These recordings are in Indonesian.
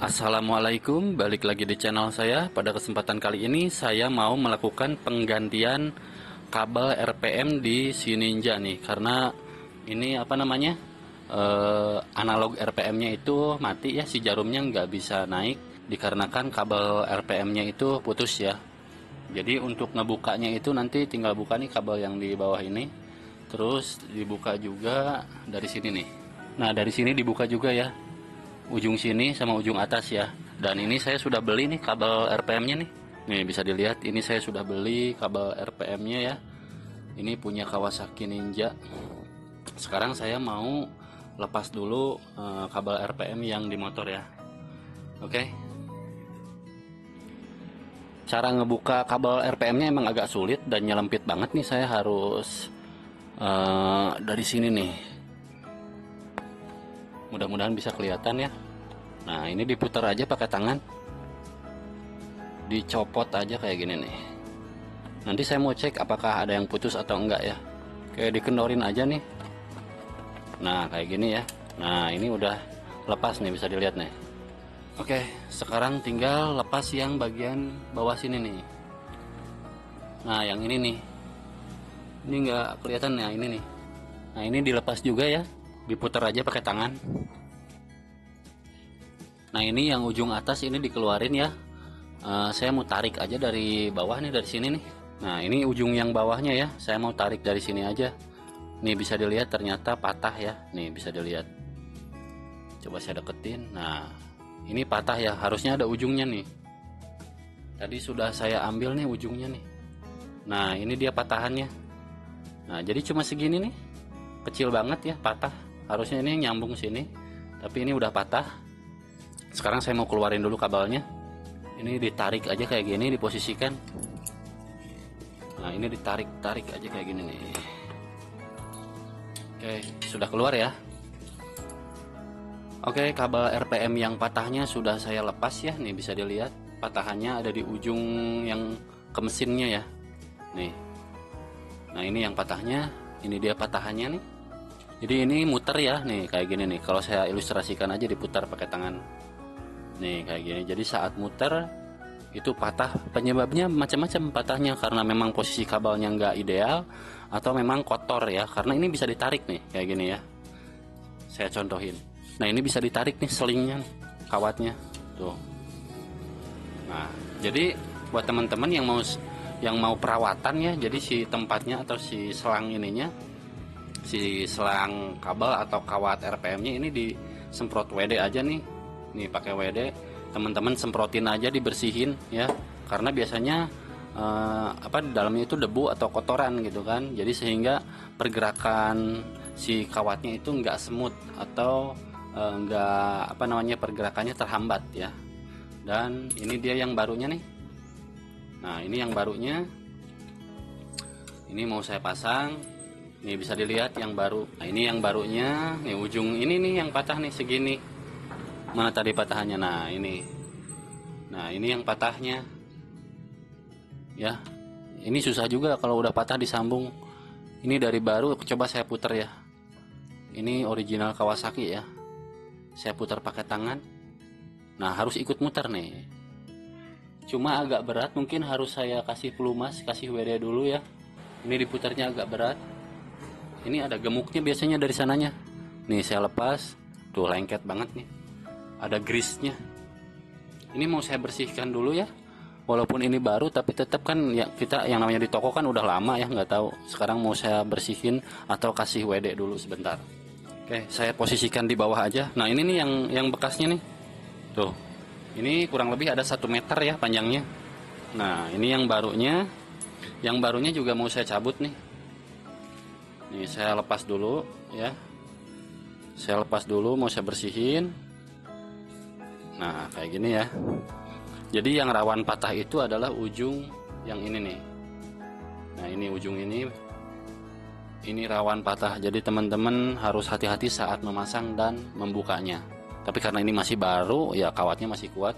Assalamualaikum, balik lagi di channel saya. Pada kesempatan kali ini saya mau melakukan penggantian kabel RPM di si Ninja nih, karena ini analog RPM-nya itu mati ya, si jarumnya nggak bisa naik dikarenakan kabel RPM-nya itu putus ya. Jadi untuk ngebukanya itu nanti tinggal buka nih kabel yang di bawah ini, terus dibuka juga dari sini nih. Nah dari sini dibuka juga ya, ujung sini sama ujung atas ya. Dan ini saya sudah beli nih kabel RPM-nya nih. Nih bisa dilihat, ini saya sudah beli kabel RPM-nya ya. Ini punya Kawasaki Ninja. Sekarang saya mau lepas dulu kabel RPM yang di motor ya. Oke. Cara ngebuka kabel RPM-nya emang agak sulit dan nyelempit banget nih. Saya harus dari sini nih. Mudah-mudahan bisa kelihatan ya. Nah ini diputar aja pakai tangan, dicopot aja kayak gini nih. Nanti saya mau cek apakah ada yang putus atau enggak ya. Kayak dikendorin aja nih. Nah kayak gini ya. Nah ini udah lepas nih, bisa dilihat nih. Oke, sekarang tinggal lepas yang bagian bawah sini nih. Nah yang ini nih, ini nggak kelihatan ya, ini nih. Nah ini dilepas juga ya, diputar aja pakai tangan. Nah ini yang ujung atas ini dikeluarin ya. Saya mau tarik aja dari bawah nih, dari sini nih. Nah ini ujung yang bawahnya ya, saya mau tarik dari sini aja. Nih bisa dilihat ternyata patah ya. Nih bisa dilihat. Coba saya deketin. Nah ini patah ya, harusnya ada ujungnya nih. Tadi sudah saya ambil nih ujungnya nih. Nah ini dia patahannya. Nah jadi cuma segini nih, kecil banget ya, patah. Harusnya ini nyambung sini, tapi ini udah patah. Sekarang saya mau keluarin dulu kabelnya. Ini ditarik aja kayak gini, diposisikan. Nah ini ditarik-tarik aja kayak gini nih. Oke, sudah keluar ya. Oke, kabel RPM yang patahnya sudah saya lepas ya. Nih bisa dilihat patahannya ada di ujung yang ke mesinnya ya. Nih. Nah ini yang patahnya, ini dia patahannya nih. Jadi ini muter ya, nih kayak gini nih. Kalau saya ilustrasikan aja, diputar pakai tangan. Nih kayak gini. Jadi saat muter itu patah. Penyebabnya macam-macam patahnya, karena memang posisi kabelnya nggak ideal atau memang kotor ya. Karena ini bisa ditarik nih kayak gini ya. Saya contohin. Nah ini bisa ditarik nih selingnya, kawatnya tuh. Nah jadi buat teman-teman yang mau perawatan ya, jadi si tempatnya atau si selang ininya, si selang kabel atau kawat RPM-nya ini disemprot WD aja nih. Nih pakai WD, teman-teman semprotin aja, dibersihin ya. Karena biasanya di dalamnya itu debu atau kotoran gitu kan. Jadi sehingga pergerakan si kawatnya itu nggak smooth atau pergerakannya terhambat ya. Dan ini dia yang barunya nih. Nah ini yang barunya, ini mau saya pasang. Nih bisa dilihat yang baru. Nah ini yang barunya, nih ujung ini nih yang patah nih segini. Mana tadi patahannya? Nah ini. Nah ini yang patahnya ya. Ini susah juga kalau udah patah disambung. Ini dari baru, coba saya putar ya. Ini original Kawasaki ya. Saya putar pakai tangan. Nah harus ikut muter nih. Cuma agak berat, mungkin harus saya kasih pelumas, kasih WD dulu ya. Ini diputarnya agak berat. Ini ada gemuknya biasanya dari sananya. Nih saya lepas. Tuh lengket banget nih. Ada grease-nya. Ini mau saya bersihkan dulu ya. Walaupun ini baru, tapi tetap kan ya, kita yang namanya di toko kan udah lama ya, nggak tahu. Sekarang mau saya bersihin atau kasih WD dulu sebentar. Oke, saya posisikan di bawah aja. Nah ini nih yang bekasnya nih. Tuh. Ini kurang lebih ada 1 meter ya panjangnya. Nah ini yang barunya. Yang barunya juga mau saya cabut nih. Nih saya lepas dulu ya. Saya lepas dulu, mau saya bersihin. Nah kayak gini ya. Jadi yang rawan patah itu adalah ujung yang ini nih. Nah ini ujung ini rawan patah. Jadi teman-teman harus hati-hati saat memasang dan membukanya. Tapi karena ini masih baru ya, kawatnya masih kuat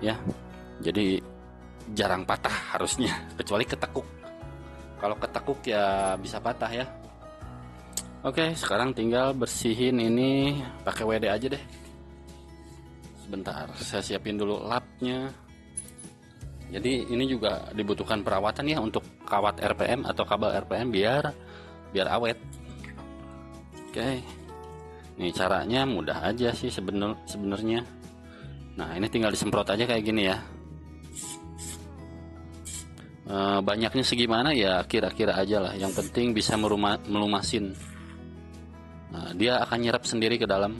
ya. Jadi jarang patah harusnya, kecuali ketekuk. Kalau ketekuk ya bisa patah ya. Oke, sekarang tinggal bersihin ini pakai WD aja deh. sebentar, saya siapin dulu lapnya. Jadi ini juga dibutuhkan perawatan ya untuk kawat RPM atau kabel RPM biar awet. Oke, nih caranya mudah aja sih sebenarnya. Nah ini tinggal disemprot aja kayak gini ya. Banyaknya segimana ya kira-kira aja lah, yang penting bisa melumasin. Nah, dia akan nyerap sendiri ke dalam.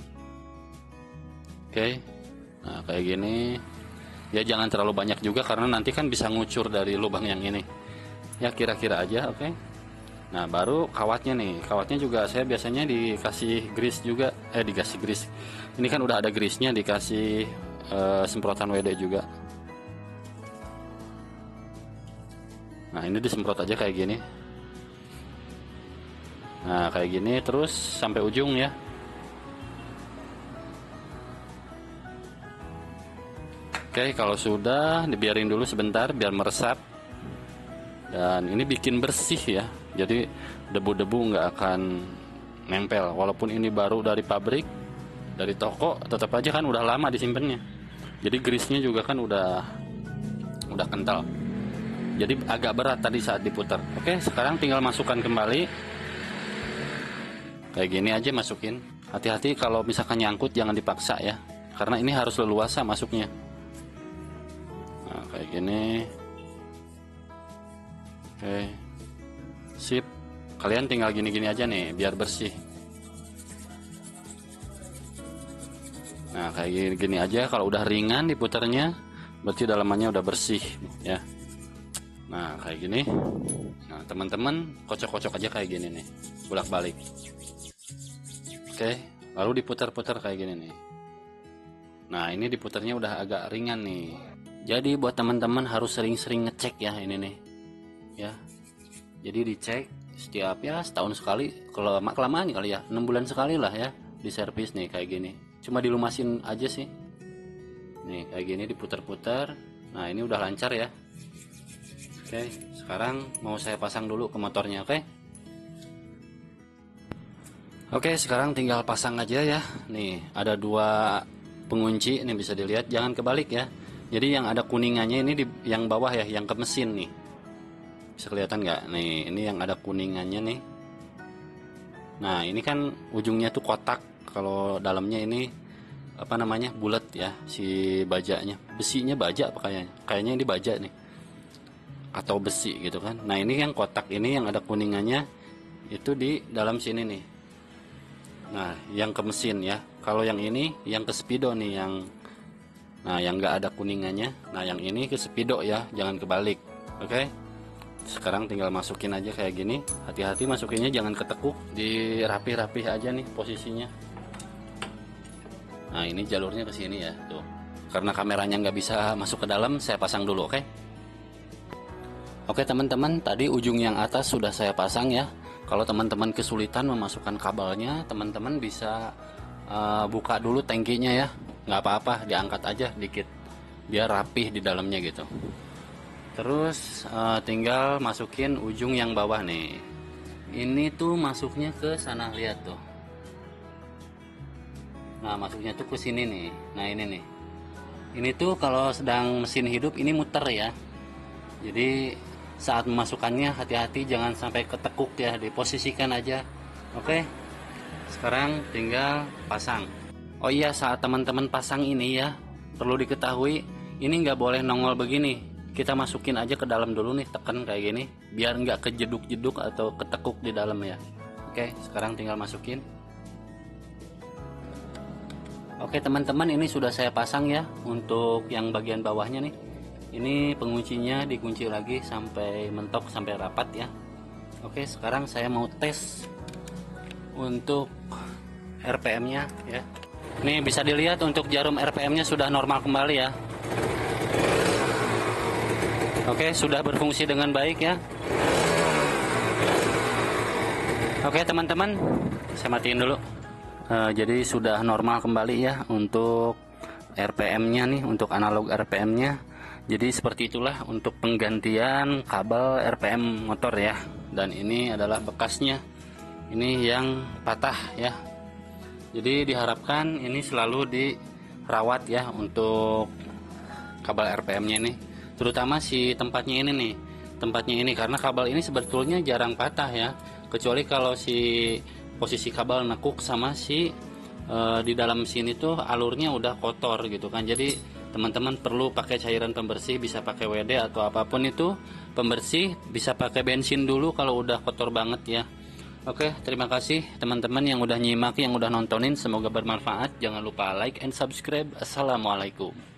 Oke, nah kayak gini ya, jangan terlalu banyak juga karena nanti kan bisa ngucur dari lubang yang ini ya, kira-kira aja. Oke, nah baru kawatnya nih, kawatnya juga saya biasanya dikasih grease juga, dikasih grease, ini kan udah ada grease-nya, dikasih semprotan WD juga. Nah ini disemprot aja kayak gini. Nah kayak gini terus sampai ujung ya. Oke, kalau sudah dibiarin dulu sebentar biar meresap. Dan ini bikin bersih ya, jadi debu-debu nggak akan nempel. Walaupun ini baru dari pabrik, dari toko, tetap aja kan udah lama disimpannya. Jadi grease-nya juga kan udah kental. Jadi agak berat tadi saat diputar. Oke, sekarang tinggal masukkan kembali. Kayak gini aja masukin. Hati-hati kalau misalkan nyangkut jangan dipaksa ya, karena ini harus leluasa masuknya. Nah kayak gini. Oke, sip. Kalian tinggal gini-gini aja nih biar bersih. Nah kayak gini aja, kalau udah ringan diputarnya berarti dalamannya udah bersih ya. Nah kayak gini. Nah teman-teman kocok-kocok aja kayak gini nih, bolak-balik. Oke, lalu diputar-putar kayak gini nih. Nah ini diputarnya udah agak ringan nih. Jadi buat teman-teman harus sering-sering ngecek ya ini nih ya. Jadi dicek setiap ya setahun sekali, kalau kelamaan kali ya 6 bulan sekali lah ya, di servis nih kayak gini. Cuma dilumasin aja sih nih kayak gini, diputar-putar. Nah ini udah lancar ya. Oke, sekarang mau saya pasang dulu ke motornya. Oke, sekarang tinggal pasang aja ya. Nih ada dua pengunci, ini bisa dilihat, jangan kebalik ya. Jadi yang ada kuningannya ini yang bawah ya, yang ke mesin nih. Bisa kelihatan nggak? Nih ini yang ada kuningannya nih. Nah ini kan ujungnya tuh kotak, kalau dalamnya ini apa namanya, bulat ya si bajanya. Besinya baja apa kayaknya ini baja nih, atau besi gitu kan. Nah ini yang kotak ini yang ada kuningannya itu di dalam sini nih. Nah yang ke mesin ya. Kalau yang ini yang ke speedo nih, yang nggak ada kuningannya. Nah yang ini ke speedo ya, jangan kebalik. Oke, sekarang tinggal masukin aja kayak gini. Hati-hati masukinnya jangan ketekuk, dirapih-rapih aja nih posisinya. Nah ini jalurnya ke sini ya tuh. Karena kameranya nggak bisa masuk ke dalam, saya pasang dulu. Oke teman-teman, tadi ujung yang atas sudah saya pasang ya. Kalau teman-teman kesulitan memasukkan kabelnya, teman-teman bisa buka dulu tangkinya ya. Nggak apa-apa, diangkat aja dikit biar rapih di dalamnya gitu. Terus tinggal masukin ujung yang bawah nih. Ini tuh masuknya ke sana, lihat tuh. Nah masuknya tuh ke sini nih. Nah ini nih. Ini tuh kalau sedang mesin hidup ini muter ya. Jadi saat memasukkannya hati-hati jangan sampai ketekuk ya, diposisikan aja. Oke, sekarang tinggal pasang. Oh iya, saat teman-teman pasang ini ya, perlu diketahui ini nggak boleh nongol begini. Kita masukin aja ke dalam dulu nih, tekan kayak gini biar nggak kejeduk-jeduk atau ketekuk di dalam ya. Oke, sekarang tinggal masukin. Oke teman-teman, ini sudah saya pasang ya untuk yang bagian bawahnya nih. Ini penguncinya dikunci lagi sampai mentok, sampai rapat ya. Oke, sekarang saya mau tes untuk RPM-nya ya. Nih bisa dilihat untuk jarum RPM-nya sudah normal kembali ya. Oke, sudah berfungsi dengan baik ya. Oke teman-teman, saya matiin dulu. Jadi sudah normal kembali ya untuk RPM-nya nih, untuk analog RPM-nya. Jadi seperti itulah untuk penggantian kabel RPM motor ya. Dan ini adalah bekasnya, ini yang patah ya. Jadi diharapkan ini selalu rawat ya untuk kabel RPM-nya nih, terutama si tempatnya ini nih, karena kabel ini sebetulnya jarang patah ya, kecuali kalau si posisi kabel nekuk sama si di dalam sini tuh alurnya udah kotor gitu kan. Jadi teman-teman perlu pakai cairan pembersih, bisa pakai WD atau apapun itu pembersih, bisa pakai bensin dulu kalau udah kotor banget ya. Oke, terima kasih teman-teman yang udah nyimak, yang udah nontonin, semoga bermanfaat. Jangan lupa like and subscribe. Assalamualaikum.